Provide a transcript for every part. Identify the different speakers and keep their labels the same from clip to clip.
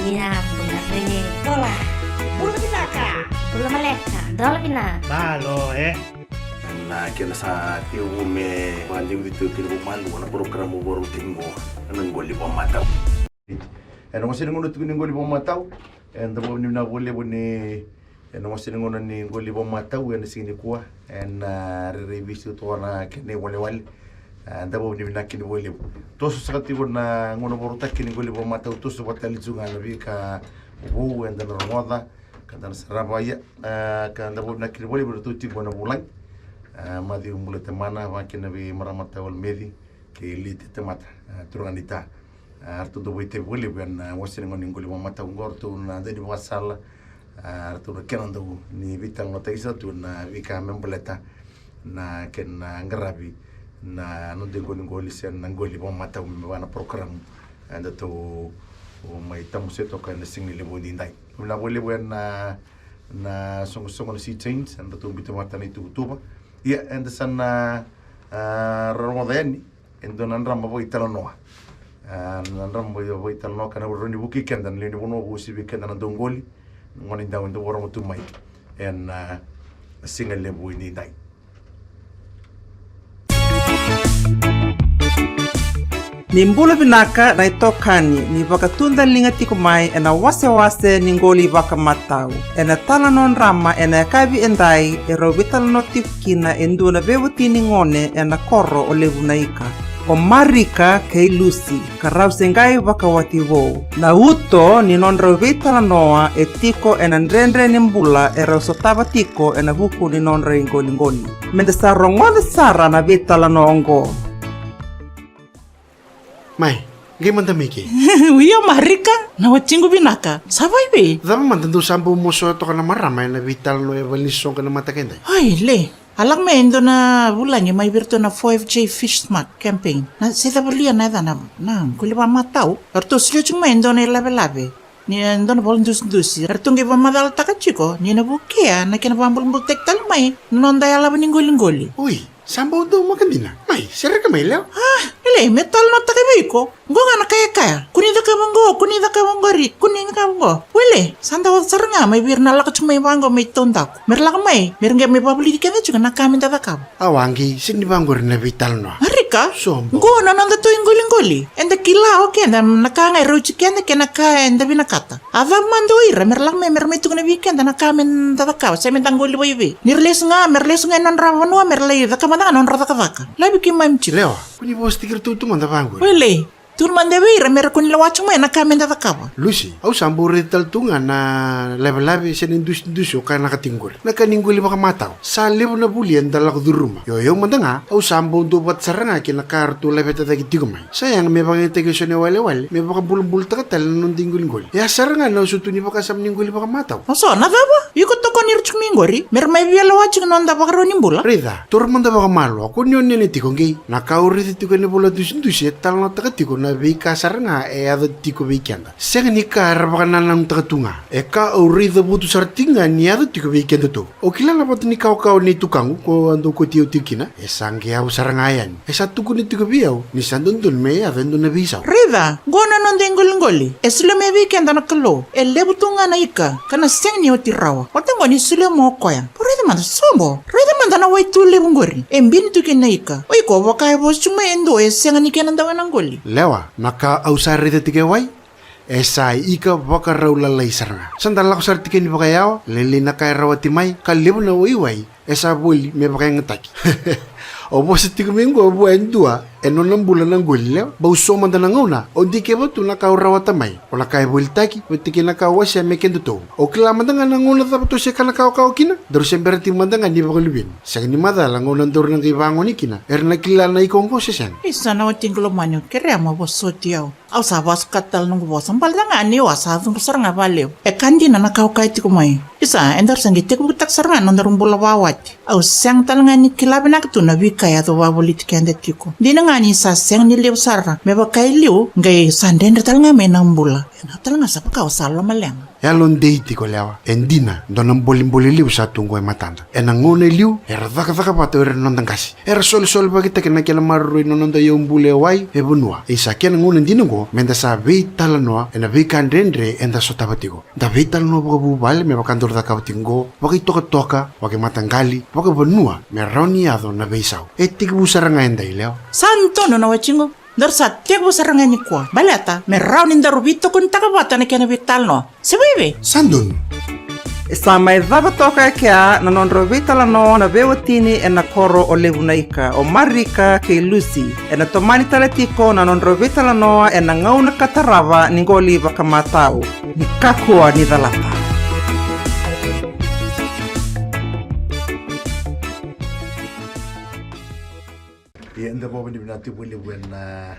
Speaker 1: Iya, benar nih.
Speaker 2: Dola, bulu pinaka.
Speaker 1: Belum meleka, dola pina.
Speaker 3: Malo,
Speaker 4: Na kena sa tiu me banding dito kini bumandu na program mo boro tingo nang goli pa mataw. Ano mo sinungo nutu ni goli pa mataw? And the one na goli po ni ano mo sinungo ni goli pa mataw and sini kuha and re-review to na kini wali. And the one na kini goli. Toso sa katibo na ngono boro ta kini goli pa mataw toso patali zunga na bika wo and the roda kada sarabaya kada bo na kini goli boro tuti bona bulai. Madi umule temana wakina bi maramata wal medi ke liti temata turanita artu do boite boli ben wasine ngoni ngoli mata ngor tu na de wasala artu kenan do ni vital no taisa tu na vika membeleta na ken ngarabi na no de ngoli sen ngoli mata wana program anda to mai tamu seto kan singi le bodi ndai la boli ben na songo si change anda to bitomata ni tuba. Iya, ente sana Ramadhan, ente nanram bawa italanoa, nanram bawa italanoa karena uruni buki kendan lini bono busi buki kendan dongoli, ngoni daun itu orang itu mai, en single lebu ini dai.
Speaker 5: Nimbula binaka na itokani ni vakatunda lingati kumai ena wase ningoli vaka matau. Ena talanon rama ena kabi endai ero vitalano tifkina enduna vevutini ngone ena koro o levu naika. O marika kei Lucy, karau sengai wakawati wo. Na uto ni non vitalanoa e tiko ena ndrendre nimbula ero sotava tiko ena vuku ni non ngoli. Mendesa rongoda sara na vitalano ongo.
Speaker 3: Mai, gimana miki?
Speaker 2: Wiyo marika na wachingu binaka. Sabay be.
Speaker 3: Dama mantandu sambu muso to kana marama na vital no evaluation kana mata kenda.
Speaker 2: Ay le. Alang me endo na bulan may virto na 5J Fish Smart campaign. Na sita bulian na kulipa matau. Arto sila chung me endo na labe. Ni endo na bolon dus. Arto ngi pa madal takachiko. Ni na bukia na kinapambul bultek talmay. Nonday alaban ngoli.
Speaker 3: Uy, sambu do makandina. Mai, sira ka mai leo?
Speaker 2: Ile metal no takibiko. Ngo na kaya. Kunida ka bangori. Kunida ka bango. Wile, sanda wa saranga may bir na lakat may bango may tondak. Merla ka may. Merga may pabuli ka na juga na kami dadakab.
Speaker 3: Awangi, sini bangor na vital no.
Speaker 2: Marika?
Speaker 3: Sombo.
Speaker 2: Ngo na nanda to ingoli. Enda kila okay na nakanga rochi kenda kenaka enda binakata. Ava mando ira merla may mermay to na weekend na kami dadakab. Sa mentangoli boy. Merles nga non rawano merlay da kamana non radakavaka. Labi ki mamchi.
Speaker 3: Leo, kuni bos tikir tutu manda bangor.
Speaker 2: Wile. Turman dewe ira mera kun lawach mo na kami dadakab.
Speaker 3: Lucy, au sambu rital tunga na level sen indus ka nakatinggur. Nakaningguli baka mataw. Sa libo na bulian dalak duruma. Yoyong mandanga, au sambu dupat saranga kinakartu lebet at agitigumay. Sayang may baka integrasyon ni wale, may baka bulbul takatal na nung dinggul-ngul. Ya saranga na usutuni baka sam ningguli baka mataw.
Speaker 2: Oso, nadaba? Yukot to konirchuk minggori? Mer may bialawach ng nanda baka ronimbula?
Speaker 3: Rida, turman da baka malo. Kung yun nini tikong gay, nakaurit ito ka ni bula dusin-dusin at talang takatiko na bika saranga ada tiko weekend. Seng ni ka baka nanang takatunga. Ka aurida butu sartinga ni ada tiko weekend to. O kilala pa ni kau ni tukang ko ando ko tiyo tikina. Sangge au sarangayan. Sa tuko ni tiko biyaw ni sandundun me ada ndo na bisa.
Speaker 2: Rida, gona nanda ngoli. Sila may weekend na kalo. Lebutunga na ika. Kana seng ni otirawa. Otango ni sila mo koyan. Rida man sombo. Rida man na wai tu lebungori. Embini tukin na ika. Oy ko baka bos chuma endo seng ni kenanda wanangoli.
Speaker 3: Lewa, naka ausari de tigawai. Esa ika baka raula laisarna. Sandala ko sarti ni bakayaw, lili na kay rawati may, kalib na uiway. Esa buli may bakay ngataki. Opo sa tiguminggo, buwan dua, eno ng bulan ng gulile, bauso man na nguna, o di kebo tu nakaurawata may, o nakay bultaki, o tiki nakawa siya may kendo to. O kila mandanga ng nguna tapato siya ka nakao kina, daro siya berti mandanga ni bakalubin. Sa kanimada, lang unang daro ng kibangon ni kina, na kila na ikong ko siya.
Speaker 2: Isa na wating kulumanyo, kaya mo bosotiyaw. Aw sabas katal ng bosang balanga ni wasatong saranga baliw. Kandi na nakao kahit kumay. Isa, endar sanggiti ko butak saranga nang darong bulawawat. Aw siyang talanga ni kilabi na kito na kaya to wabulit kende tiko. Di na nga ni sa siyang niliw sara. Meba kay liw, ngay sanden na talanga may nambula. Yan talanga sa pagkaw salo maleng.
Speaker 3: Yalon deiti ko lewa. Endina, donam bolim liu sa tunggu e matanda. Ngone liu, dhaka pato nonton kasi. Sol bagita kena kena maru nonton yung bule wai e bunua. Isa kena ngone dinungo, menda sa vital noa, vei kandrendre enda sotabatigo. Da vital no bubal me bakandur da kabatingo, waki toka, waki matangali, waki bunua, me rauniado na veisau. Tik busaranga enda ileo.
Speaker 2: Santo no na wachingo. Dar sa tiag mo sarang ni kwa. Balata, may raunin darubito kung takabata na kena vital no. Si Bibi.
Speaker 3: Sandun.
Speaker 5: Sa mai dhaba toka kia na non rovitala no na bewatini e na koro o levunaika o marika ke Lucy e na tomani taletiko na non rovitala no e na ngauna katarava ni ngoli wakamatau ni kakua ni dhalata.
Speaker 4: Enda po ni binati buli buena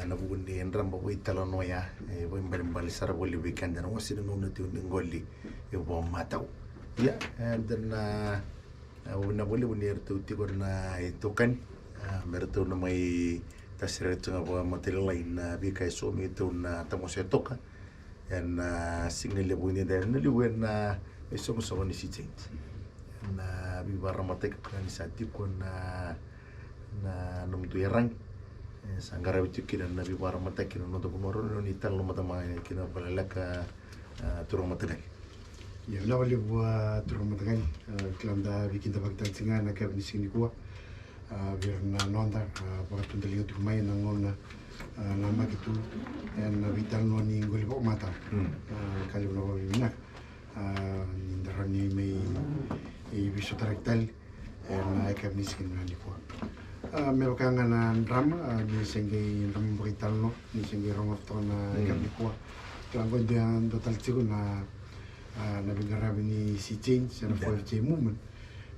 Speaker 4: na bugundi enramba bo italo noya bo mbali sara boli weekend na wasi no nati ngoli e bo matau ya dan na boli buni ertu ti na itukan mertu na mai tasire tu bo material lain bi kai so mi tu na tamo se toka en signal le buni der na liwen na so so ni si change na bi baramatek kan sa ti na nom tu yarang sanggara bitu kina nabi bara mata kina no to moro no ni tal no mata mai kina palalaka turong mata gai
Speaker 3: Ya la wali bua turong mata gai klanda bikin tabak tal singa na ka sini kuwa bir na nonda para tundali tu mai na ngona nama gitu en vital no ni ngoli bok mata kali no bina ndarani mai bisu tarektal en ka sini na ni kuwa me bakanga na drama ni sengi ram brital no ni sengi rongo tona kami kwa tlango dia total tigo na bingara ni si change na for change movement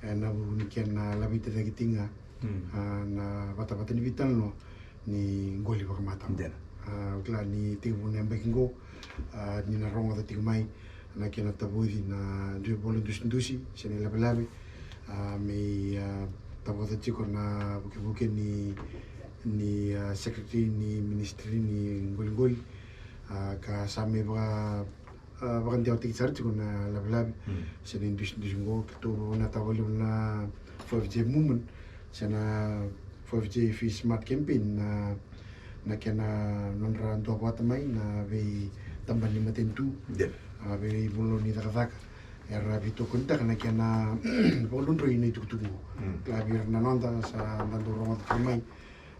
Speaker 3: na bu ni ken na labita de gitinga na bata ni vital no ni ngoli ba mata kla ni tigo ni ambekingo ni na rongo de tigo mai na ken tabuzi na due bolo dusi sene labelabe me taboda chico na buke ni secretary ni ministry ni ngol ka same ba bakan dia tik sar chico na lablab senin disngo to na taboli na 5G movement sana 5G fi smart campaign na kena non ran to apa mai na ve tamban ni matentu ve bolo ni takak era vito conta na kena bolun roi ni tukutuku labir na nonda sa nando romat kamai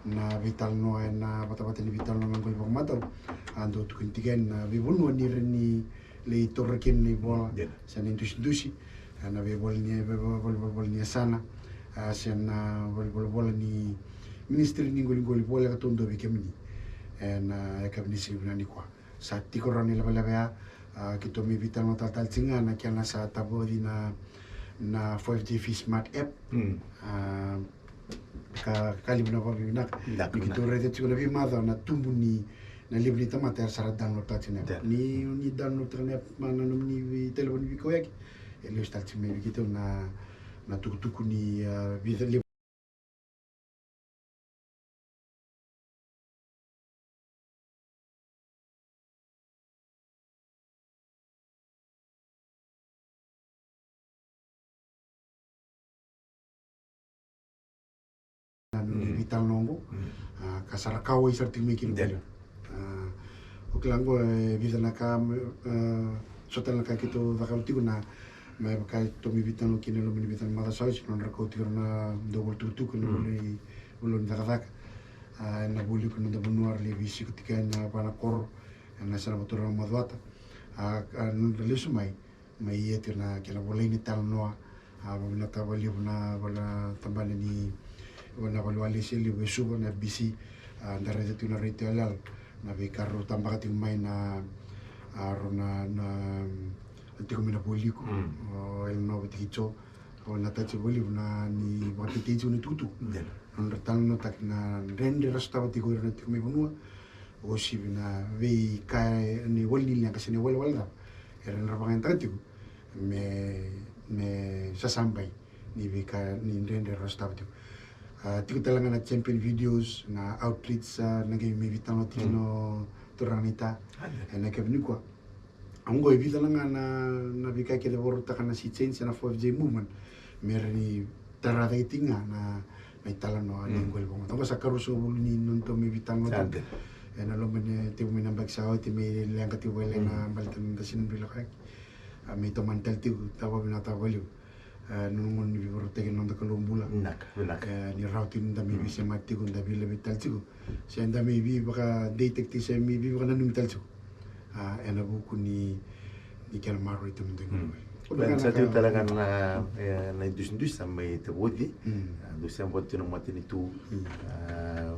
Speaker 3: na vital no na bata ni vital no ngol bok mata ando tukintigen na vi bolu ni ni le torken ni bola sa ni dusi na vi bol ni sana sen bol ni ministri ni ngol bola ka tondo vi kemni na ka ni sibna ni kwa sa tikorani la bala kita mi vital no tal singa na kya na sa tabori na 5G Smart app ka kalim na babi na kita rete tu na vi mada na tumbu ni na libri tamata sa download ta tsine ni download trene mana no ni telefon vi ko yak ele sta tsime kita na tukutuku ni vi vital nongo kasara kawo isartik mikin belo oklango vital naka sotal naka kito vakal tigo na me kai to mi vital no kinelo mi vital mada sais non rako tigo na double tutu kuno bolon vakavak na boli kuno da bonuar le visi ketika na pana kor na sana motor madwata non lesu mai yetir na kela boleni tal noa na tabali na bala tambani ni na valwali sili besugo na BC ndare tu na ritual na be carro tambaka ting mai na arona na tiko mina poliku el no beticho o na tachi boli na ni watiticho ni tutu on retal no tak na rende rasta batiko na tiko mi bonua o si na ve kai ni wali ni ka sini wala era na rabangan tatiko me sa sampai ni ve ka ni rende rasta batiko tiko talaga na champion videos na outreach na kay may vitang no tino turanita na kay kwa Anggo ibita lang nga na bigay kita waruta ka na si change na 5J movement. Meron ni tarata itinga na may talan no linggo bong. Tungkol sa karuso ni nunto may bitang no.
Speaker 4: Sante.
Speaker 3: Ano lo man ti mo nambag sa ti may lang ka ti wala na balitan da sin bilo kay. May to mantel ti tawa binata wali. Nung ni waruta ka nung da kulumbula.
Speaker 4: Nak.
Speaker 3: Ni routing da may bisa mati kun da bila bital tigo. Sa da may bi baka detective sa may bi baka nanum tal tigo. Ena buku ni kena maru itu mendeng.
Speaker 4: Dan sa tiu talaga na indus sampai tebudi. Dus yang buat tinong mati itu.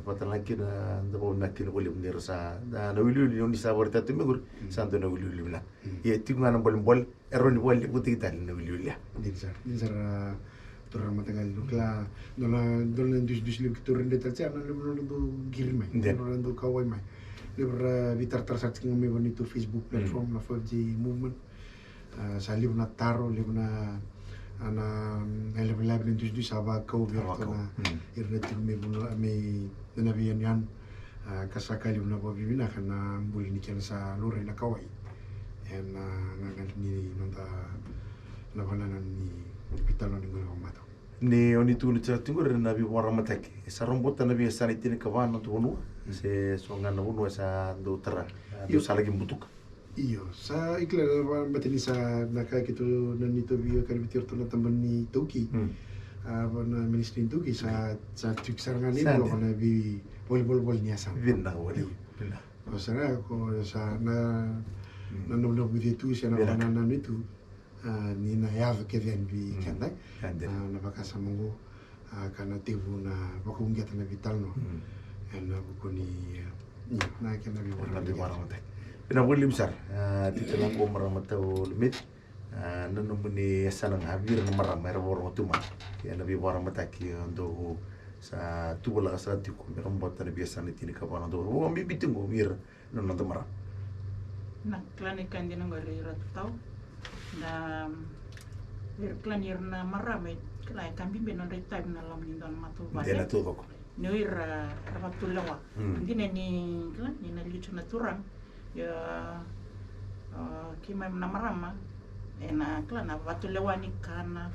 Speaker 4: Patan lagi na dapat nak kena boleh menir sa. Na wilul yung isa warta tu megur santo na wilul na. Ya itu mana bol error ni bol putih kita na wilul ya.
Speaker 3: Ninsar turun matagal lukla. Dola dus lip turun detal siya na lembron do girmay. Lembron do kaway may. Libra vitar tersat ng may bonito Facebook platform na 5J movement. Sa libo na taro, libo na level dus saba kau berto na irnetik may nanabiyan yan. Kasaka libo na pabibina ka na muli ni kyan sa lure na kaway. And ngagal ni nonta labanan ni pitalo ni gulo mato.
Speaker 4: Ni oni tu ni tinggur na bi wara mataki. Sa rombota na bi sa ni tini kawan no tu se songan na uno sa do tera. Do sa lagi butuk.
Speaker 3: Iyo, sa ikla batini sa naka kito nanito bio kan bitir to na tamban ni Toki. Na ministry ni Toki sa tik sarangan ni lo na bi bol niya sa.
Speaker 4: Vinna wali.
Speaker 3: O sara ko sa na no budi tu siya na na nitu. Ni na yav ke ven bi kanday. Na baka sa mungo kana tibu na bakungget na vital no. Na buku ni na kena bi
Speaker 4: wara mataki. Pina boleh besar. Tito lang ko maramatau limit. Nanu muni sanang habir maram era borong tuma. Ya nabi borong mataki untuk sa tubuh sa tiku meram bota na biasa ni tini kapana do. O ambi bitungo mir nanu maram.
Speaker 6: Na klanikan din ng galirat tau. Na klanir na marami klay kan bimbin on time na lam nindon matu
Speaker 4: Dia na tu ko.
Speaker 6: Noir rabatulawa. Hindi na ni klan ni na licho na turang. Ya kima na marama na klan na batulawa ni kana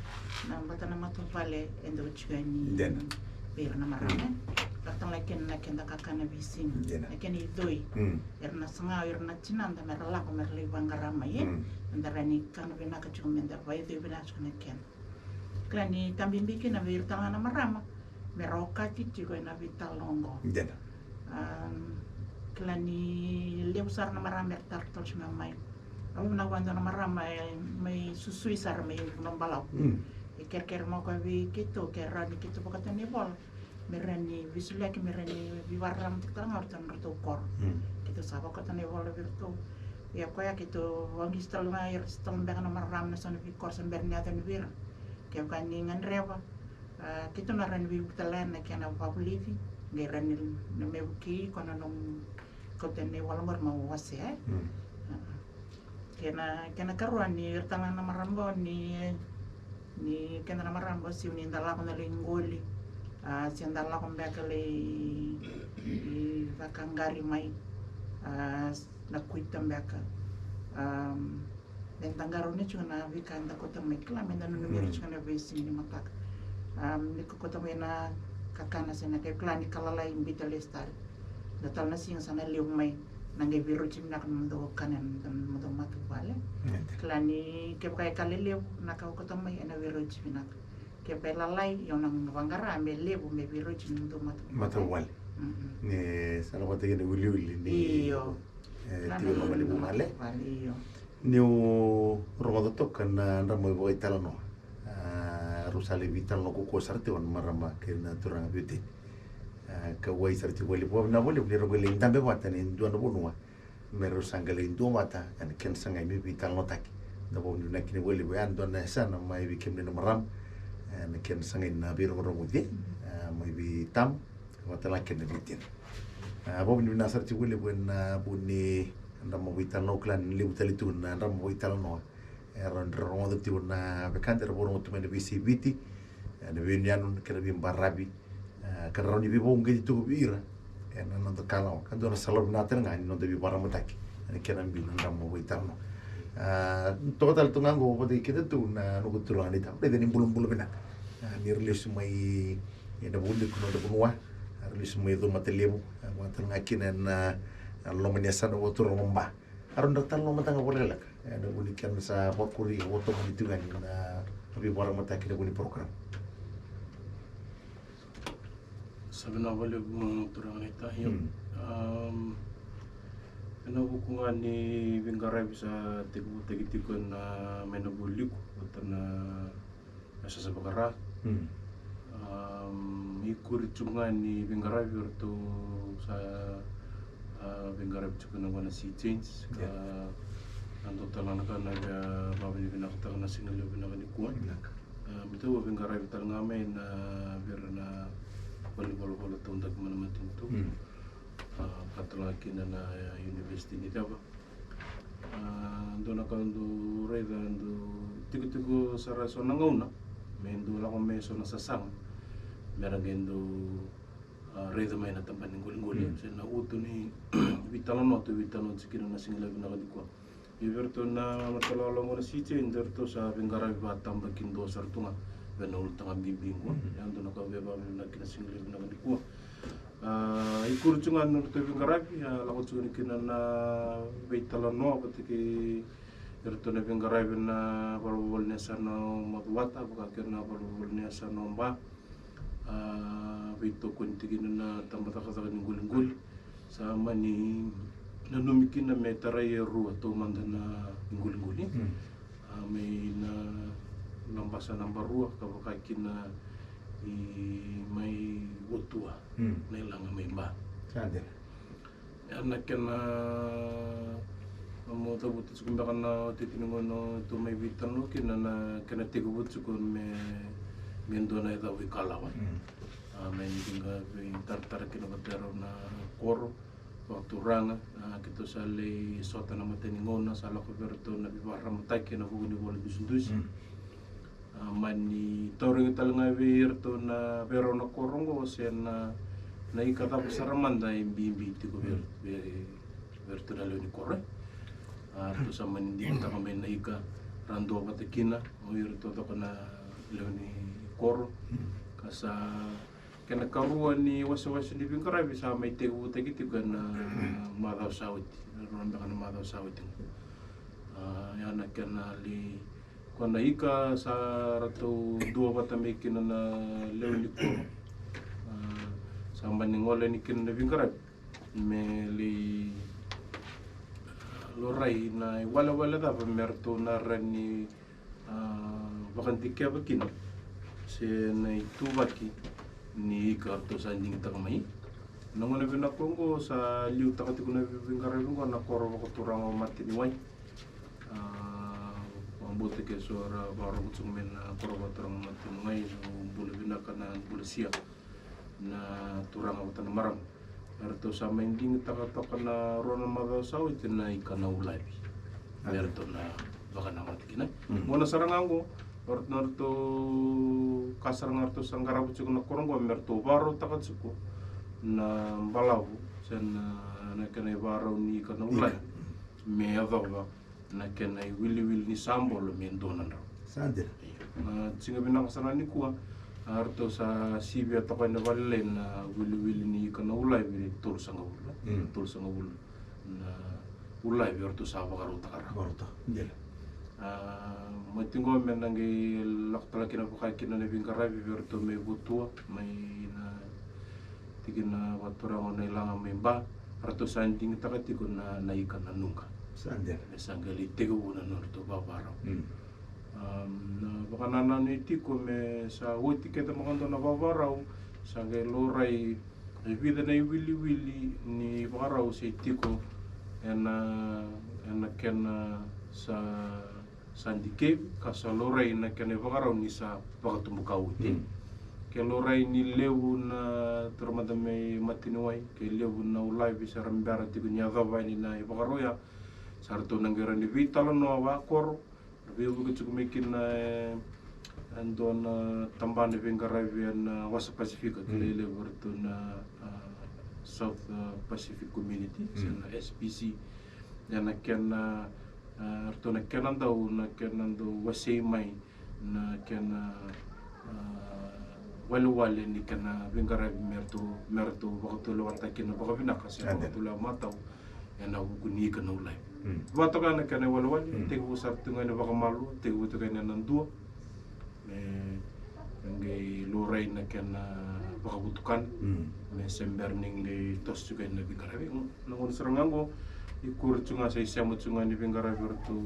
Speaker 6: na bata na matu vale endo chigani. Bir na marami. Datang lagi na kenda kakana bising. Lakin idoi. Erna sanga erna cinanda merla ko merli bangarama ye. Ndarani kan bina ka chumenda vai de bina chune ken. Klani tambim bikin na bir tanga na marama. Meroka titi ko na vitalongo. Klani leusar na marama tartol sima mai. Amu na wanda na marama may susui sar may nombalaw. Iker mo ko vi kito kerani kito pakatani bol. Merani visulek merani viwaram tikang ortan bertukor. Kita sabo kata ne wala virtu. Ya koya kita wangi stal ngair stal mbeka na maram na son vikor san berni atan vir. Kaya kaningan rewa. Kita naran vi butalan na kana pabulivi. Ngeran na mebuki kono nong kota ne wala mar mau wase. Kena karuan ni tangan na marambo ni kena na marambo si unin dala ko na lingoli. Siandala ko mbekale vakangari mai na kuita mbeka dan tanggaro ni cuma na vikanda kota mai kla menda no numero cuma na vesi ni matak ni kota mai na kakana sena kay klani kalala imbita lestar datal na sing sana liu mai nangai biru cimna kan mundo kanan dan mundo matu vale klani kay kalelew na kota mai na biru cimna ke pelalai yang nang wangara me lebu me biro jinto
Speaker 4: mata wal ne sana wata gene wuli ni
Speaker 6: iyo
Speaker 4: tiyo no mali bumale
Speaker 6: iyo
Speaker 4: ni o rodo tokan na ramo boy talano rusale vital no ko sarte on marama ke na turang beauty ka wai sarte wali bo na wali ni rogo le ndambe wata ni ndo no bonwa mero sangale ndo wata kan ken sangai mi vital no taki da bo ni nakini wali bo ando na sana mai bi kemne no maram na ken sangin na biro romudi mai bi tam watala ken na bitin abo ni nasar ti wele buen bunni anda mo vital no clan li utalitu na anda mo vital no ron romodo ti na bekante ro romodo me bisi biti na venian ken bi barabi kan roni bi bon gedi tu bira na no kala kan do na salor na ten ngani no de bi baramutaki ken bi anda mo vital no Total tu nganggo pati kita tu na nukuturangan ita. Pwede ni bulong-bulong na. Ni-release may inabulik ko na punwa. Release may itu matilibu. Matal ngakinan na lomaniasan o turong mamba. Aron daktal lo matanga boleh lah. Ada bulikan sa pokuri oto menitungan na tapi barang mata kita boleh program.
Speaker 7: Sabi na balik mo turang ita yung bukungan ni Bingkaray sa tigu-tigitikon na may nabulik at na nasa sa bagara. Ikuritsungan ni Bingkaray to sa Bingkaray juga na si change ka ando talang ka na babali binakita na singal binakanikwan. Ito Bingkaray tal ngamen na bira na balo-balo tundag man tinto. Katalaki na university ni Taba. Ando na kando reda ando tigo-tigo sa rason ng una. Mendo lang kung meso na sasang. Meron gendo reda may natampan ng guling-guling. Kasi nauto ni Vitalon si kino na singlabi na kadikwa. Iberto na matalala mo na si Chen, derto sa Bingkaray batang baging dosar tunga. Benul tanga bibing ko. Ando na kabeba na kinasinglabi na kadikwa. Ikurungan nung Bingkaray, lakot suga ni kina na Vitalon no, pati ki derto na Bingkaray na balubol niya sa no magwata, bakakir na balubol niya sa no mba. Vito kuntigin na tambata-kata ng guling-gul sama ni nanumikin na may tarayeru at tumanda na guling-guli. May na lambasan ng baruak kapakakin na may utua na ilang may ba.
Speaker 4: Sadel.
Speaker 7: Anak ka na mamutabot sa kumbakan na titinungan no ito may bitan no na kinatigubot sa kung may gendo na ito ikalawan. May tinggal tartar kinabadero na koro waktu ranga kita sali sota na mateningon na sala ko berto na bibara matay kinabugo ni wala bisundus. Mani toring talanga berto na pero na korong ko sen na ikatap saraman dai bimbi ko berto na ni kore. To sa man di ta kami na ika rando patikina o berto to kana ni koro kasa kena karuan ni wasa-wasa ni Bingkaray bisa may tegu-tegu na madaw sawit ronda kana madaw sawit yan na li kung ika sa rato dua batami kina na leon ko sa maningola ni kina na Bingkaray may li loray na wala-wala da merto na ran ni bakantikya bakino si na itubaki ni karto sa ending takamay. Nung una binakong ko sa liw takati ko na Bingkaray ko na koro ko turang matiniway. Ang buti kay suara baro ko men na koro ko turang matiniway so bula binaka na bulisiya na turang ako tan marang. Erto sa ending takataka na ron magaw sa itin na ikanaulay. Erto na baka na matikinay. Muna sarangan ko Orto kasar ngarto sangkarabut cukup nakorong gua merto baru takat suku na balau sen na kena baru ni kana ulai me ava na kena wili ni sambol mendonan ra
Speaker 4: Sadel.
Speaker 7: singa binang sana ni kuwa arto sa sibia to kana valen na wili ni kana ulai bi tur sanga ul na ulai bi orto sa bakaru takara
Speaker 4: Baru ta. Del.
Speaker 7: Matingo men nangi laktala kina bukai kina na Bingkaray biberto may butua may na tigin na watura mo na ilangan may ba arto sa ending takati ko na naikan na nungka
Speaker 4: Sadel.
Speaker 7: sanggali tigo na norto babaraw na baka nananiti ko me sa uti kita makando na babaraw sangay loray ay vida na iwili-wili ni babaraw sa itiko na kena sa Sandike kasaloray na kanebakaraw ni sa pakatumukawutin. Keloray ni lewu na termadamay matinuay ke lewu na ulay bisa rambara tigo niya gaway ni na ibakaroya sarto nanggara ni Vitalon no awakor biyo ko kumikin na ando na tamban ni Bingkaray na wasa Pacific kele lewu na South Pacific Community sa SPC yan na Arto na kenan daw wasay may na kena walu-wale ni kana Bingarabi merto bakatulo wanta kena baka binaka siya bakatulo mataw yana hukuni kana ulay. Bato ka na kana walu-wale tegu usap tunga na baka malu tegu tu kana nandua ngay luray na kena baka butukan may sember ning le tos juga na Bingarabi nangon serangan ko ikur cunga sa isamot cunga ni Bingarabi orto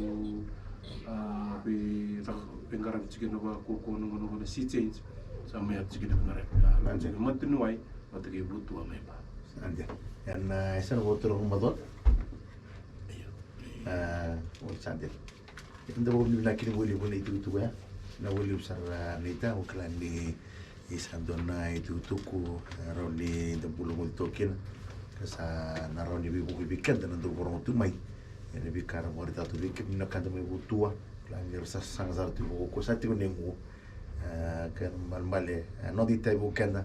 Speaker 7: Bingarabi cigin ba kuko nungo na si change sa mayat cigin Bingarabi lanjut matunuai matagi butu amay ba
Speaker 4: Ande. Yan isa na water ng madon. Sande. Ito daw ni nakini wali itu ya. Na wali besar nita uklan ni isang doon na itutuku raw ni tempulong token sa naroon ni bibikan dan untuk orang tu mai. Yan bikar mo rita tu bikin na kanta may butua. Langir sa sangasar tu ko sa ti ko nemo. Kan malmale no di tay bukan na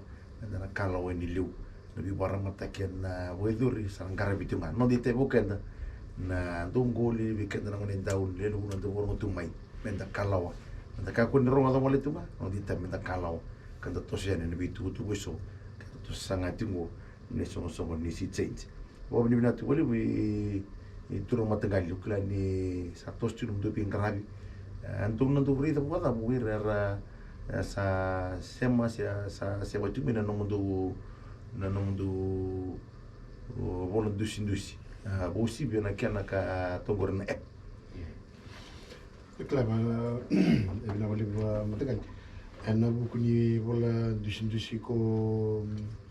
Speaker 4: kalau ni liu. Lebih barang matakin na weduri sarang karabitu man no di tay bukan na tungguli bikin na ngonin daun lelu na tu orang tu mai. Menta kalau. Menta ka kun ro ngado mole tu ba no di tay menta kalau. Kan to siya ni bitu tu so. Kan to sangat tingo ni so ni si change. Wa ni binatu wali wi turun matagal yukla ni satos tu ndu Bingarabi. Antum nandu brita buat abu ra sa sema sa tu mina nondu bola dusi aussi bien kana ka tongor na app
Speaker 3: Klaba ebina wali matagal ana bukuni bola dusi ko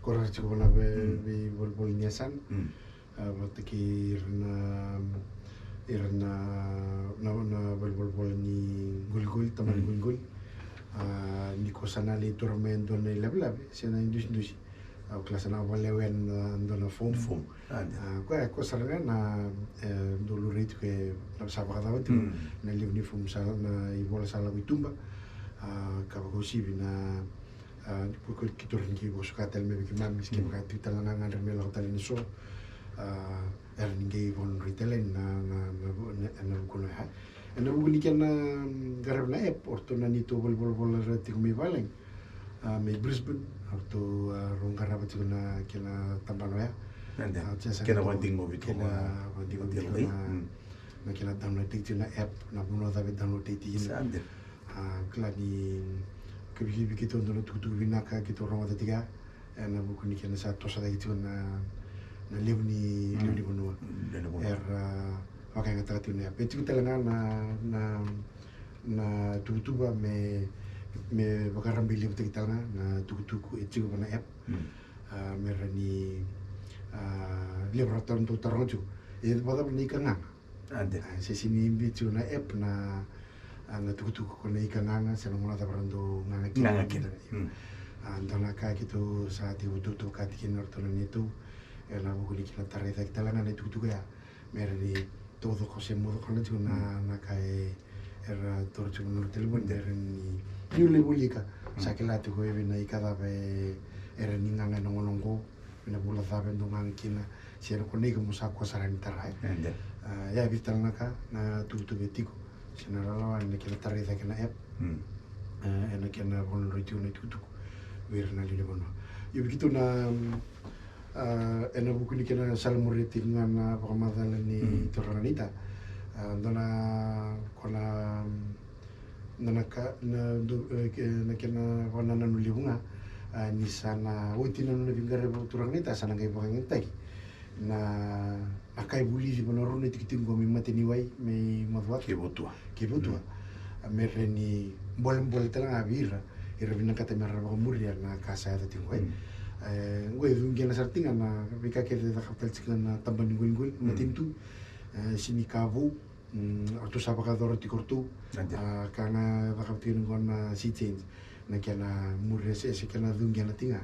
Speaker 3: korarti ko na be bol nyasan mataki irna na bol ni gul taman gul ni ko sanali tormento na lablab sina dusi kelas na walewen ndona fom ko saranga na dulu ritu ke sabaka daw tu na livni fom sa na ibola sala witumba ka ko sibi na ko kitor ngi go sukatel me ki mam miski ka tu talanga ngar me la talin so ngi bon ritelen na ko na ha na bugni ken garab na app orto na nito bol rati ko mi baleng me Brisbane orto rongara bati na kena tambano ya
Speaker 4: kena wanting mo bitu
Speaker 3: na kena download ti na app na buno da download ti
Speaker 4: Sande.
Speaker 3: Klani kebi kita untuk tu binaka kita orang ada tiga, na buku ni kena satu sada itu na live ni bunuh. Makai kata tu ni. Betul kita lengan na tu ba me bakaran beli betul kita na tu itu na app. Merani live ratan tu terus tu. Itu pada ni kenang. Sesi ni bicu na app na ang tuku-tuku ko na ikanganga sa mga nataparando nganga kita. Antala ka kito sa ati ututu ka tikin ortolan nito. Na bukuli kina tarita kita lang na tuku-tuku ya. Meron ni todo ko sa modo ko na kay era torcho no telefon meron ni yuli buli ka sa kilati ko even na ikada be era ni nganga nongolongo na bula saben do nganga kina siya ko ni ko musa ko sa ran taray. Ya vital na ka na tuku-tuku tiko. Sinaralawa na kila tarita kena app, na kena bono itu na tutuk, wir na lili bono. Yo begitu na, na buku ni kena salmuriti na pakamadala ni Toranganita, dona kona na kena wana na nulibunga, ni sana uti na Bingarabi Toranganita sana kay pakangintay. Na akai buli si bono ni tikitin ko mi matiniway may madwat kibutua mereni bolem talang abira irabina kata merra ko muria na kasa ta tingway ngwe dungi na sartinga na bika ke ta kaptal sikan na tamban ngul matintu sini kavu orto sabaka doro tikortu kana bakaptin kon na sitin na kana muria se kana dungi na tinga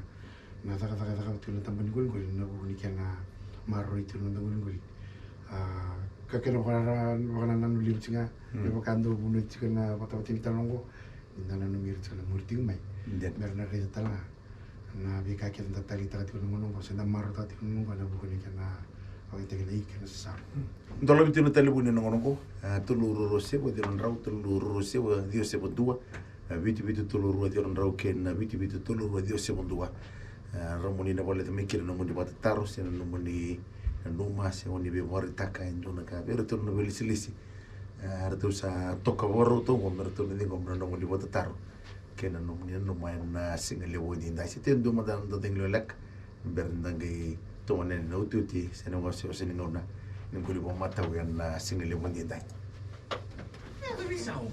Speaker 3: na ta kaptin na tamban ngul na buni kana maro itu nunggu kakek makanan nuli singa makanan bunuh itu kena patah kita nunggu indana nunggu itu kena murti umai berna reza tala na bi kakek tentang tali tali nunggu nunggu sedang maro tali nunggu na bukan kena Pakita kena ikan sesam.
Speaker 4: Ndola bitu na telefone na ngono ko. Tuluru sebo di rau tuluru sebo dio sebo dua. Bitu tuluru di rau ken bitu tuluru dio sebo dua. Ramoni na bolet mikir no mundi bata taro sen no mundi numa se oni be moritaka indona ka pero to no belisi. Artu sa toka woro to ngomber to ni ngomber no mundi bata taro. Kena no mundi no mai na single wodi ndai se tendo madan do denglo lek. Berndangai to nen no tuti sen no se sen ngona. Ningkuli mo mataw yan na single wodi ndai.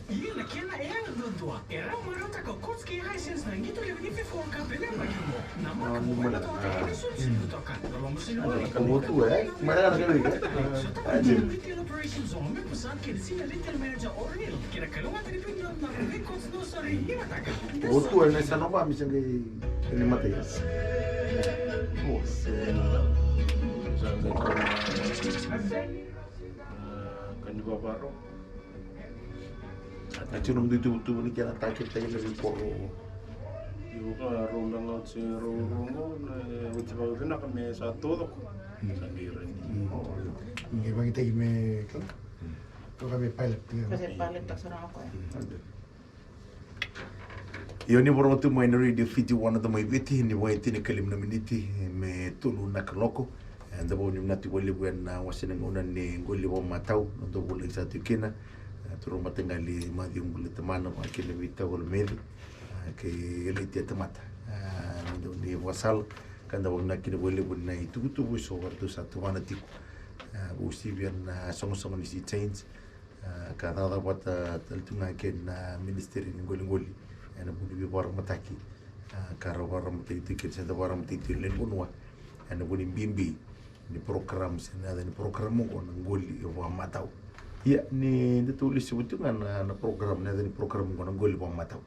Speaker 8: Yun na kena yang dudua. Era marata ko kotski hisense na ngito le ni for ka pele magimo. Na mo to ka sunsi to ka. Lo mo sino ni.
Speaker 4: Kamu tu mana nak kali ke?
Speaker 8: Ajin. Retail operations zone me pesan ke sina retail manager Ornil. Kira kalau mati ni pinjam na records no sorry ni mataka.
Speaker 4: Botu na sa nova misang ni mate. Oh,
Speaker 7: Kan juga baru.
Speaker 4: Achunum di tu ni kena takut tayo na poro.
Speaker 7: Yung rundang out si Rungo na ujibaw na kami sa todo ko. Sa giran.
Speaker 3: Ngi bagi tagi me kan. To kami pilot tinga.
Speaker 6: Kasi palit tak sarang ako
Speaker 4: Yo ni boro tu mai nari di fiti wana da mai viti ni wai tini kalim na miniti me tulu na kaloko. And the bone nati wali buena wasina ngona ni ngoli wa matau ndo bole sa tikina. Turu matengali madi ungule temana wa kile vita wal medi ke ele tia temata. Ndo ni wasal kanda wona kile wali buena itu so wartu sa tumana tiku. Usi bian songo-songo ni si change. Kada da wata taltunga ken ministeri ngoli ana budi bi war mataki. Karo war mataki tiket sa war mataki len bunwa. Ana budi bimbi ni program sina ni program mo ngoli wa matau. Ya, ni ditulis sebutan na program na ni program ko ng goli pang mataw.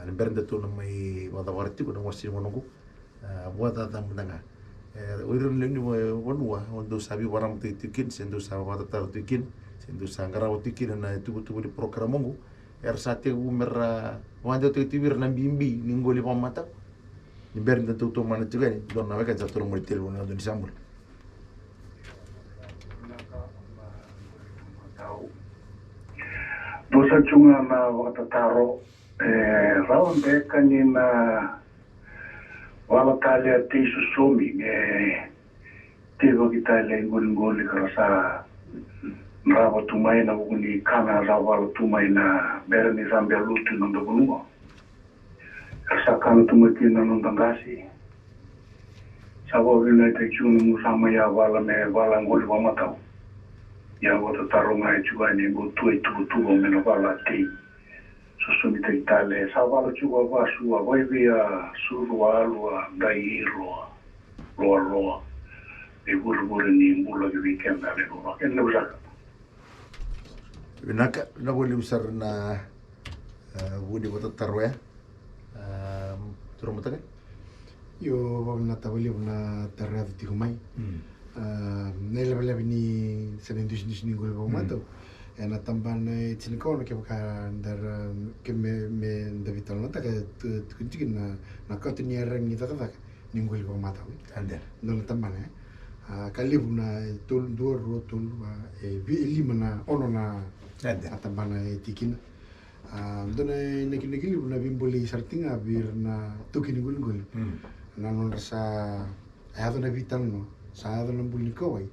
Speaker 4: Ni berda to na may wadawarti ko ng wasin mo nung wada tam na nga. Uiron lang ni wanwa, wando sabi waram titikin, sendo sa watatar tikin, sendo sa ngaraw tikin na tubo di program mo. Sate umera wanda titibir na bimbi ng goli pang mataw. Ni berda to man ito gani, don na wakan sa tulong mo tilo na don sambul.
Speaker 9: Dosa chunga na wakatataro rawan beka ni na wala talia ti susumi tigo kita le ngoli karasa rawa tumai na uni kana rawa tumai na bera ni zambia lutu nando bunungo karasa kana tumaki na nondangasi sabo vina te chunga musama ya wala ngoli wa matau ya wata tarunga juga ni butu itu mena bala ti susumi te tale sa bala juga basu boy via surwa lua dairo lo e burbur ni mbulo ke weekend ale no ken le usaka
Speaker 4: Binaka na boleh besar na budi wata tarwe. Turun mata kan?
Speaker 3: Yo wag na tawali na taraf ti kumay. Nela ni senendus ni gol ba mato. Na tamban tiniko na ke ka dar ke me David na ta ke kuntigin na katni rang ni ta ka ni gol ba mato.
Speaker 4: Anda.
Speaker 3: No tamban kalib na tul dur rotul bi lima na ono na tamban tikin. Dona nekili na bimboli sartinga bir na tukin gol. Na non rasa ayado na vital no. Sa adon ng bulikaway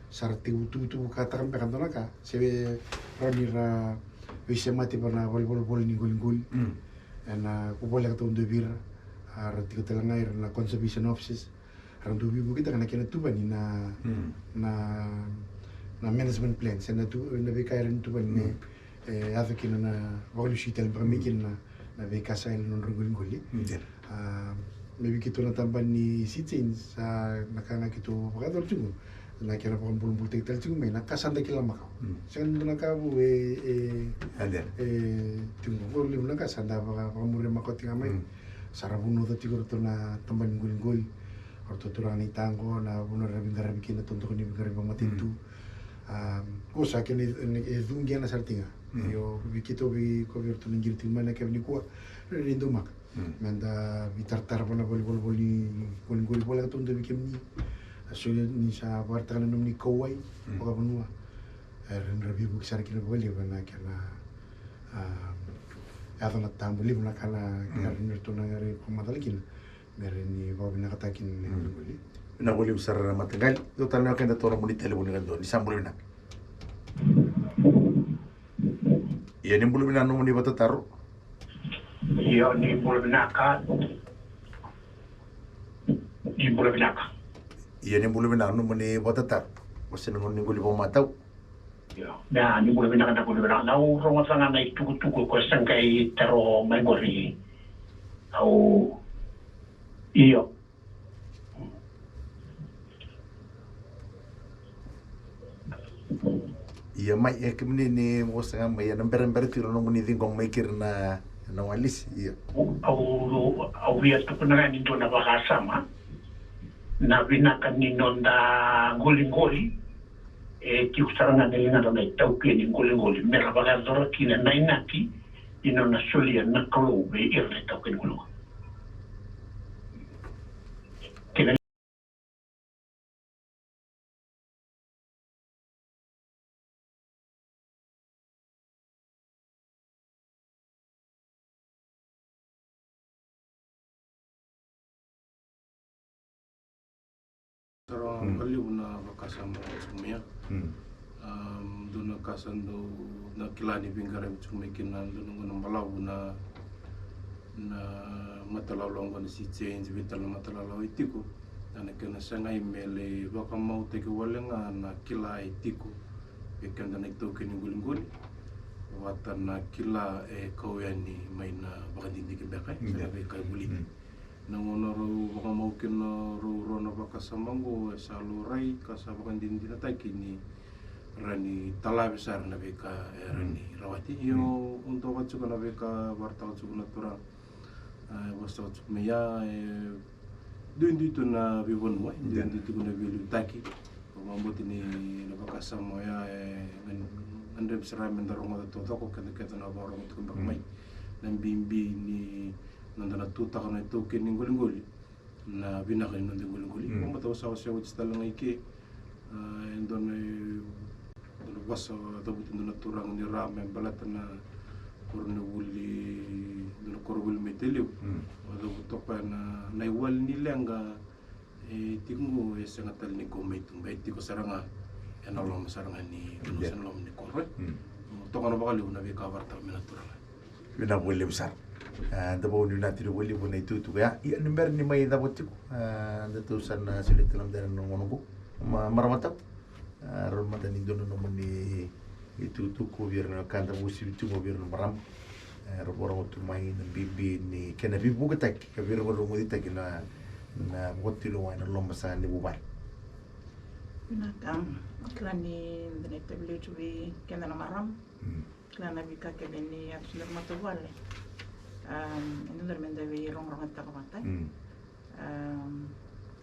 Speaker 3: sarti utu kata kan pekan ka sebe ranira wise mati na bol ni gol na kubol ka to ndubir arti ko talangay na conservation offices randu bibu kita kana kena tuban ni na management plan sa na bekay rin tuban ni ado kina na volusital bramikin na bekasa non gol maybe kito na tamban ni citizens sa nakanga kito pagkador tungo na kira pa kumpul tek tungo may nakasanda kila makaw sa nando nakabu tungo ko lim nakasanda pa kumure makot ngamay sarabuno ta tiguro to na tamban gul orto turang ni tango na buno rabing kina tonto ni garibang matintu ko sa ken edungia na sartinga yo kito bi cover to ngir timana kevni ko rindo mak Manda bitar-tar pa na bol ni kun bola to ndo bikem ni Sulit ni sa warta kana num ni kowai baka benua. Ren rabi bu kisar kina boleh bana kana atau nak tamu boleh bana kana kana nirtu na ngari pematal kina. Mere ni bawa bina kata kina boleh.
Speaker 4: Bina boleh besar matagal. Itu tanah kan dato orang bonita lebih dengan ni sambul bina. Iya ni boleh bina nomu ni batu taruh.
Speaker 9: Iya ni boleh binaka. Ni boleh binaka.
Speaker 4: Iya ni boleh bina nomu ni batu taruh. Masih nomu ni boleh bawa matau.
Speaker 9: Ya, nah ni boleh binaka tak boleh binaka. Nau rumah sana naik tuku-tuku ko sangkai tero mai gori. Au iya.
Speaker 4: Iya mai kemini ni mos ngam mai namber tiro nomu ni tingkong mai kirna na walis iya.
Speaker 9: Au via tu pernah ni tu na bahasa ma. Na binaka ni nonda goli-goli. Ti usaranga nelinga na tau ke ni goli-goli. Mera baga dora kina nainaki. Ino na solia na kalo be irle tau ke goli.
Speaker 7: Sarang kali una bakasam sumia. Duna kasan do na kilani bingare chumekin na duna ngona balau na matalalong kon si change vital matalalau itiku. Ana kena sangai mele baka mau te ke walenga na kila itiku. Bekan dana itu kini gulung-guli. Watan na kila kawyani may na baka dindi ke bekai. Sabi kay guli. Nangono ro baka mau kena ro na baka samango sa lurai kasama kan dindi na tay kini rani tala besar na beka rani rawati yo untuk katsuka na beka warta katsuka na turang wasta katsuka meya dindi tu na bibon mo dindi tu na bilu taki pamambot ini na baka sama ya ande besar mendarong ada to ko kata na barong tu bakmai nan bimbi ni nandana tuta kana itu kini ngul-ngul na binakin nandang ngul-ngul mo mataw sa siya wits talang iki endon basa tabutin na turang ni rame balatan na kurne wuli na korwul meteliw wala butok na naiwal nilanga tingu sangatal ni komaitung bay tiko saranga enalom saranga ni kunusan lom ni korwe to kana bakali una be cover ta minaturang
Speaker 4: Bina boleh besar. Dabo ni nanti do boleh pun itu tu ya. Iya number ni mai dapat tu. Datusan sulit dalam dalam nongo maramatap. Ramadan ini dono nomoni itu tu ko birna kanda musi itu mo birna maram. Orang tu mai na bibi ni kena bibu ketak ke birna mo ditak na motilo wa na lomba sa ni bubar.
Speaker 6: Binakang klani dene tabli tu bi kena na maram. Klana bi ka kene ni at sunar matawale. Ini dermenda bi rong-rong at kamatay.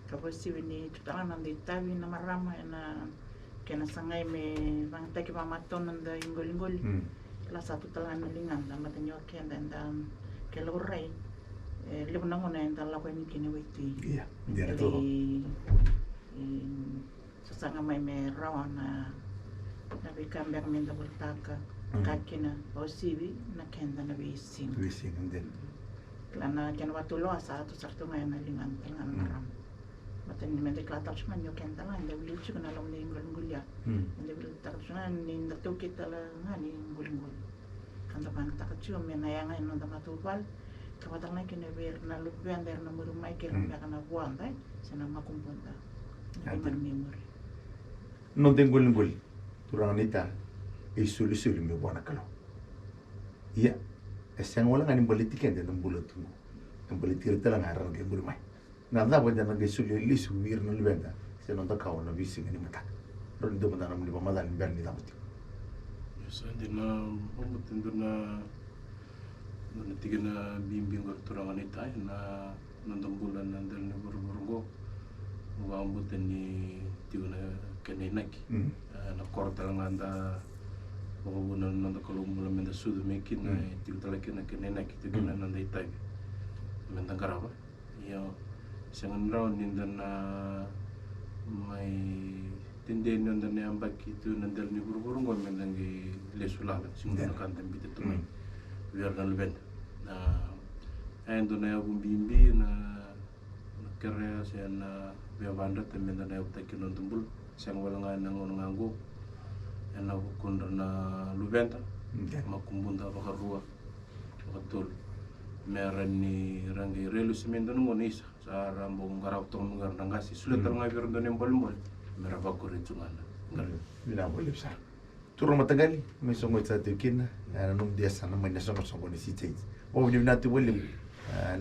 Speaker 6: Kapos si ni tutala nandi tabi na marama na kena sangay me bang taki pamaton nanda inggol-inggol. Kala satu tala na lingan da matanyo kenda dan kelurai. Libo na nguna yung tala ko yung kiniwiti.
Speaker 4: Iya, dia toro.
Speaker 6: Sasanga may rawa na nabikambyak minda bultaka. Kakina o sibi na kenda na bising.
Speaker 4: Bising din.
Speaker 6: Klana kena watulo asa tu sarto ngayon na lingan tangan maram. Matan ni mende klatar cuma nyo kenta lang, hindi bilis ko na lang na inggol-inggol ya. Hindi bilis tar cuma ni natukit tala nga ni inggol-inggol. Kanta pa natakat siya, may nayangan nung damatupal. Kapatang na kinabir na lupian dahil na murumay kirambya ka na buwan tayo. Sana makumpunta. Hindi memory.
Speaker 4: Non tengo inggol. Turang nita. Isuli-suli mi buwana kalau. Iya. Esang wala ngani politikan dan bulan tu. Yang politik telang haran ke murumay. Nada pun jangan gesuli lisu wir na lebenda. Saya nonton kau na bisi ngani mata. Ron do mana namli pamalan berni dapat.
Speaker 7: Yes, hindi na umutin doon na tiga na bimbing turangan ita na nandang bulan nandang na buru-buru umabutin ni tiga na kaninaki na korta lang anda makabunan nanda kalumulan menda sudo mekin na tiga talaki na kaninaki tiga na nanda ita mendang karawa iyo isang raw ninda na mai tende nonda ne ambaki tu nandal ni buru-buru ngon menangi lesulala singuna kantam bita tu mai biar na luben na endo na bumbi na kere sa na biar banda temen na utaki non tumbul sang walanga na ngon nganggo na kundra na lubenta makumbunda bakarua bakatul meran ni rangi relu semendo ngon isa sa rambong garau tong ngar nangasi sulit ngai biar donem bol mera bakure tungana
Speaker 4: Mina boleh besar. Turun matagali, may songoi sa tikin na nung dia sana may nasong ni si James. O ni natu boleh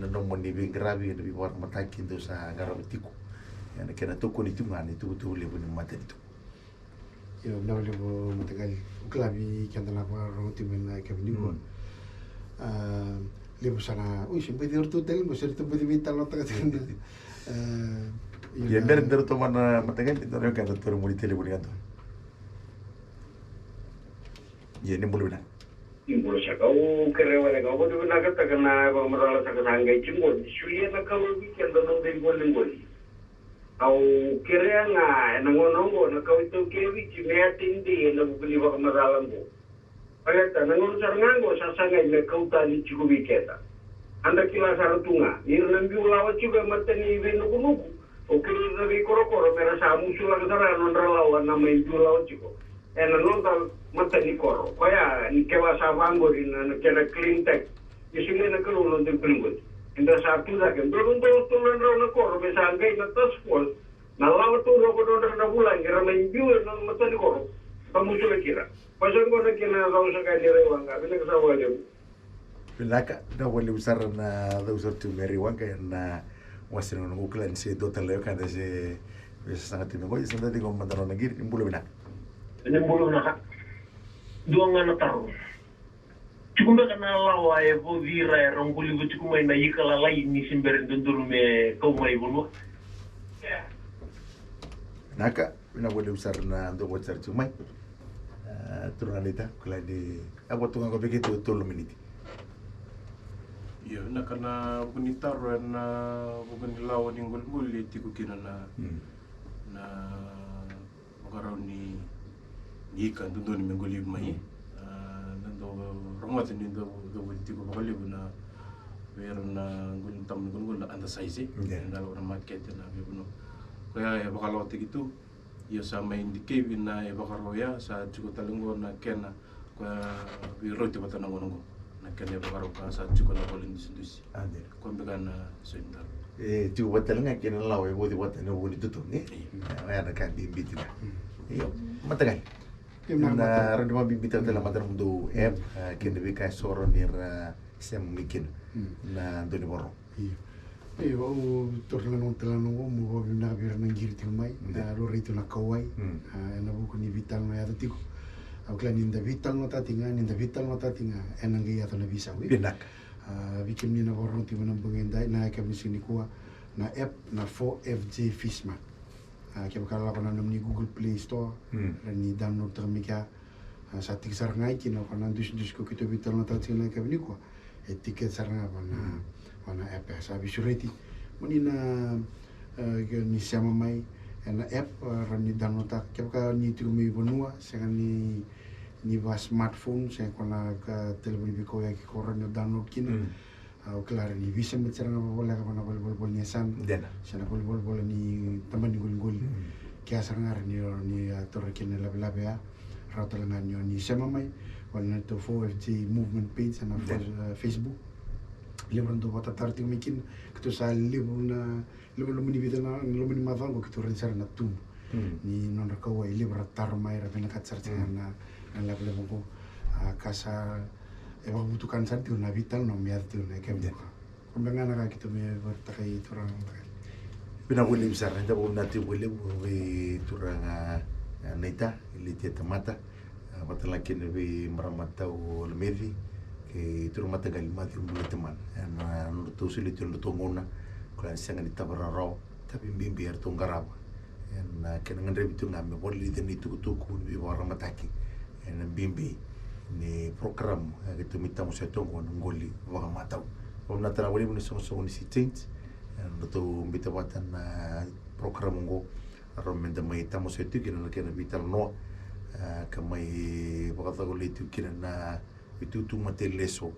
Speaker 4: nung mo ni grabe na biwar matakin do sa garabitiku. Yan kena toko ni tungana itu tu lebu ni mata itu.
Speaker 3: Yo na wale bo matagal klabi kanda la pa roti men na ke ni ko lebu sana siyempre di orto tel mo siyempre pwede vital no taga
Speaker 4: Yan meron dito to man matagal ito rin kaya turo mo ni telebu ni kanto. Yan ni mulu na.
Speaker 9: Imbul sa kau kerewan kau tu nak kata kena kau merala sa kasanggai cingol. Suya nak kau bikin dalam dengol. Kau kira nga nangonongo na kau itu kewi cimeatin di na bukuli baka maralam mo. Kaya ta nangon sarngango sa sangay na kau tali cikubi keta. Anda kila saratunga. Iro nang biulawa juga matani venukunuku. O kiri nabi koro-koro mera sa musulang sara nonralawan na may biulawa ciko. Non tal matani koro. Kaya ni kewa sa vangori na kena clean tech. Isinga na kalulong din pilingod. Inda sa tuda ken dorun tulan raw na koro be sangay na task force na lawa to ro ko na bulan gira may biu na matani koro. Pamusulang kira. Pasan ko na kina raw sa kanila wanga pinagsawa niyo.
Speaker 4: Pilaka na boleh besar na usar tu meriwan kaya na wasin ng uklan si Dota Leo kada si bisa sangat tino ko isa tadi ko mandaro nagir imbulo bina.
Speaker 9: Inimbulong na ka. Dua nga na taro. Cukup ka na lawa e po vira e rongkuli ko cukup may nayikalalay ni simberin dundur me kau may buno.
Speaker 4: Naka na boleh besar na ando ko sar cumai. Turunalita kula di ako tunga ko begitu 3 menit.
Speaker 7: Iya, na kana bunitar na bukan lawan yang gol tiku kina na makarau ni ikan tu ni menggoli mai. Nando romat ni do tiku bakali na biar na gol tam gol na anda size. Nalo na market na bibuno. Kaya bakalo tikitu ia sama indike bina bakaro ya sa cukup talunggo na kena kaya biro ti batana ngongo. Kaya bakaro ka sa cukup na boleh disentusi.
Speaker 4: Ade.
Speaker 7: Kau bekan sebentar.
Speaker 4: Tu batal nga kina lawa e bodi batal no bodi tutu ni. Ana kan bimbit na. Iyo matagal. Na rando mabibitaw tala madar mundo app kina bi kay soro ni sem mikin na doni boro.
Speaker 3: Iyo o torna non tala no mo na bir na girti mai na lo rito na kawai na buku ni vital na ya tiko. Aku kan ninda vital nota tinga enang gaya to na bisa wi.
Speaker 4: Binak.
Speaker 3: Bikin ni na warung ti manang pengendai na kami sini kuah na app na 4FJ Fishmark. Kaya bakal ako na ni Google Play Store dan ni download termika sa tik sarngai kina ko na dus ko kito vital nota tinga kami ni kuah. Tiket sarnga wana app sa bisureti. Muni na ni sama mai na app ran ni download tak kaya bakal ni tu mi bonua sa ni va smartphone saya kona ka telepon biko ya ki koran no download kina au klar ni bisa mencari apa boleh apa bol nyesan sana bol ni teman ni gol kaya sangar ni aktor kina labe ya rata lengan ni sama mai wana to 4FJ movement page sana Facebook lebron to bata tarti mikin kito sa lebron lumini bidana lumini mafang ko kito rin na tum ni non rakawa lebra tarmai ra pena katsar na lable mo kasa eba butukan santi na vital no miartu na kemde kumbenga na kita me bertakai turang
Speaker 4: Pina boleh besar nda bo nati boleh we turang naita ilite tamata batala kin we maramata o lemedi ke turang mata gal mati umbu teman na no to sili to ngona kala sanga ni tabara raw tapi bimbi er to ngaraba na ken ngandre bitu ngame boleh ni tuku bi waramataki en bimbi ni program gitu mitamo sa tongo ngoli waka mataw om na tara wali mo so ni si change en to mbitawatan na program ngo Aromenda mai tamo se tu kina kina vital no ka mai pakata ko le tu kina na itu tu mate leso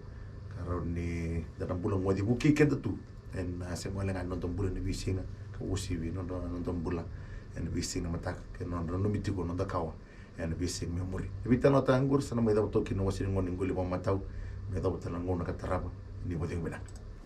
Speaker 4: karon ni dalam bulan mo di buki kenta tu en se mo lengan nonton bulan ni bisinga ka usibi nonton bulan en bisinga mata ke non no mitiko non da kawa en bising memori vital no tangur sana mai da to kina wasir ngon ngoli mo matau me da botan ngona ka taraba ni boding bena